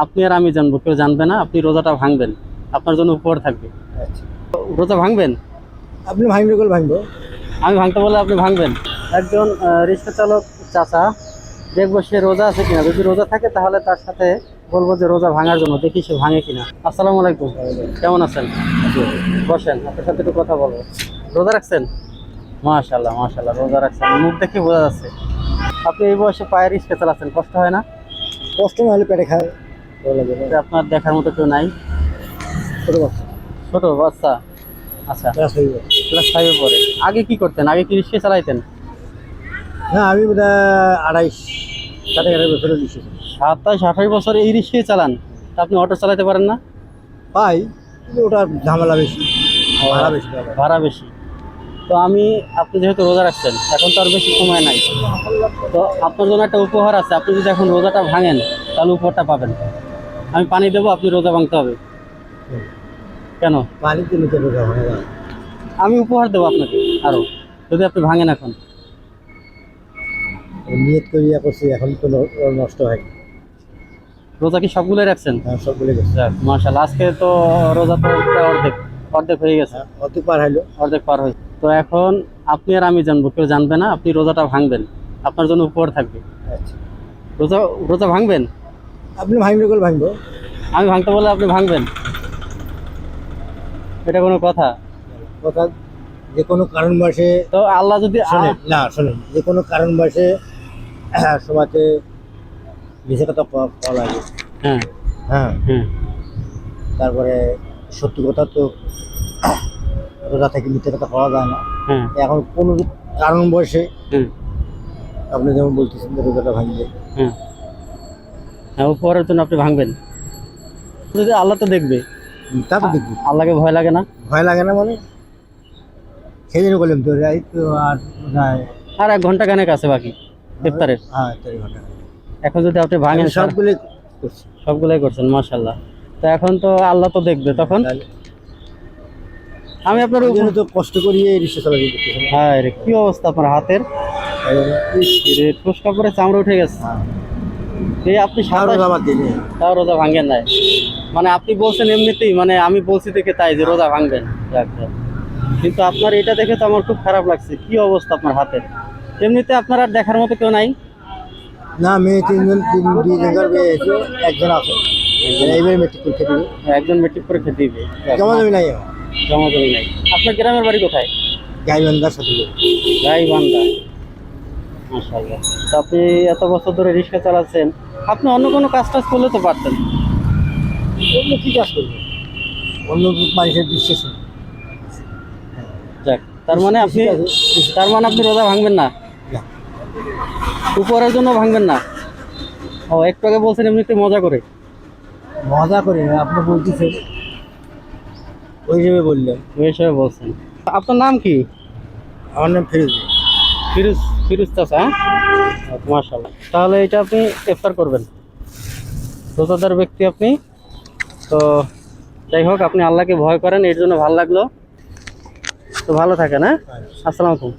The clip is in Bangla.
আপনি আর আমি জানবো, কেউ জানবে না। আপনি রোজাটা ভাঙবেন, আপনার জন্য উপহার থাকবে। আচ্ছা, রোজা ভাঙবেন? আপনি ভাঙবে কল ভাঙবো। আমি ভাঙতে বলে আপনি ভাঙবেন? একজন রিক্সা চালক চাচা, দেখবো সে রোজা আছে কিনা। যদি রোজা থাকে তাহলে তার সাথে বলবো যে রোজা ভাঙার জন্য, দেখি সে ভাঙে কিনা। আসসালামু আলাইকুম, কেমন আছেন? বসেন, আপনার সাথে একটু কথা বলবো। রোজা রাখছেন? মাশাআল্লাহ মাশাআল্লাহ, রোজা রাখছেন, মুখ দেখে বোঝা যাচ্ছে। আপনি এই বয়সে পায়ে রিক্সা চালাচ্ছেন, কষ্ট হয় না? কষ্ট না হলে পেটে খায়, ভালো লাগে না। যে আপনার দেখার মতো কেউ নাই? ছোট বাচ্চা, ছোট বাচ্চা? আচ্ছা, ক্লাস হইব। ক্লাস 5-এ পড়ে। আগে কি করতেন? আগে কি রিক্সা চালাইতেন? হ্যাঁ, আমি বোধ 28-27 বছরের দিচ্ছি। 27-28 বছর এই রিক্সাই চালান? তা আপনি অটো চালাতে পারেন না? পাই, কিন্তু ওটা ঝামেলা বেশি, ভাড়া বেশি টাকা। ভাড়া বেশি। তো আপনি যেহেতু রোজা রাখছেন, এখন তো আর বেশি সময় নাই, তো আপনার জন্য একটা উপহার আছে। আপনি যদি এখন রোজাটা ভাঙেন তাহলে উপহারটা পাবেন। আমি পানি দেবো, আপনি রোজা ভাঙতে হবে। কেন? পানি দিলে তো রোজা হয় না। আমি উপহার দেবো আপনাকে আরো, যদি আপনি ভাঙেন এখন। নিয়ত করিয়া করছি, এখন তো নষ্ট হয়। রোজা কি সবগুলোই রাখছেন? হ্যাঁ, সব বলে গেছে। মাশাআল্লাহ, আজকে তো রোজা তো প্রায় অর্ধেক অর্ধেক হয়ে গেছে। অত পার হইলো। অর্ধেক পার হয়েছে। তো এখন আপনি আর আমি জানবো, কেউ জানবে না। আপনি রোজাটা ভাঙবেন, আপনার জন্য উপহার থাকবে। আচ্ছা, রোজা রোজা ভাঙবেন? আপনি ভাঙবে কল ভাঙবো। আমি ভাঙতে বলে আপনি ভাঙবেন? এটা কোনো কথা? কথা, যে কোনো কারণবশে তো আল্লাহ যদি শোনেন, যে কোনো কারণবশে সমাজে মিশে কথা পাওয়া লাগে। হ্যাঁ হ্যাঁ, হ্যাঁ তারপরে সত্যি কথা তো রোজা থেকে মিথ্যে কথা পাওয়া যায় না। হ্যাঁ এখন কোনো কারণবশে হ্যাঁ আপনি যেমন বলতেছেন যে রোজাটা ভাঙবে, হ্যাঁ হ্যাঁ, উপহারের জন্য আপনি ভাঙবেন। যদি আল্লাহ তো দেখবে, তা তো দেখবি। আল্লাহকে ভয় লাগে না? ভয় লাগে না মানে, সেই জন্য বললাম তো এই তো আর প্রায় আর 1 ঘন্টা খানেক আছে বাকি ইফতারের। হ্যাঁ 4 ঘন্টা। এখন যদি আপনি ভাঙেন, আমি সবগুলো করছি। সবগুলাই করছেন, মাশাআল্লাহ। তো এখন তো আল্লাহ তো দেখবে তখন। আমি আপনার ওই জন্য তো কষ্ট করিয়ে রিক্সা চালাতে করতেছেন। হ্যাঁ রে, কি অবস্থা আপনার হাতের! ফুসকা করে চামড়া উঠে গেছে। এই আপনি আমার দিনে তাও রোজা ভাঙেন নাই? মানে আপনি বলছেন এমনিতেই, মানে আমি বলছি দেখে তাই যে রোজা ভাঙবেন। যাক যাক। কিন্তু আপনার এটা দেখে তো আমার খুব খারাপ লাগছে। কি অবস্থা আপনার হাতের! এমনিতে আপনার আর দেখার মতো কেউ নাই? না, মেয়ে 2 জনের মেয়ে এসে, একজন আছে এইবারে মেট্রিক পরীক্ষা দিবে। একজন মেট্রিক পরীক্ষা দিবে। জমা দেবে নাই আমার। জমা জমি নাই। আপনার গ্রামের বাড়ি কোথায়? গাইবান্ধার সাথে গাইবান্ধা। মাশাআল্লাহ। তো আপনি এত বছর ধরে রিক্সা চালাচ্ছেন, আপনি অন্য কোনো কাজ টাজ করলে তো পারতেন। অন্য কি কাজ করবে, অন্য মানুষের বিশ্বাস নেই। যাক, তার মানে আপনি রোজা ভাঙবেন না? না। উপহারের জন্য ভাঙবেন না? ও, একটু আগে বলছেন এমনিতে মজা করে। মজা করে না, আপনি বলতেছেন ওই হিসেবে বললেন। ওই হিসেবে বলছেন। আপনার নাম কি? আমার নাম ফিরোজ। ফিরোজ? ফিরোজ চাচা? হ্যাঁ, মাশাআল্লাহ। তাহলে এটা আপনি ইফতার করবেন, রোজাদার ব্যক্তি আপনি। তো যাই হোক, আপনি আল্লাহকে ভয় করেন, এর জন্য ভালো লাগলো। তো ভালো থাকেন। হ্যাঁ, আসসালামু আলাইকুম।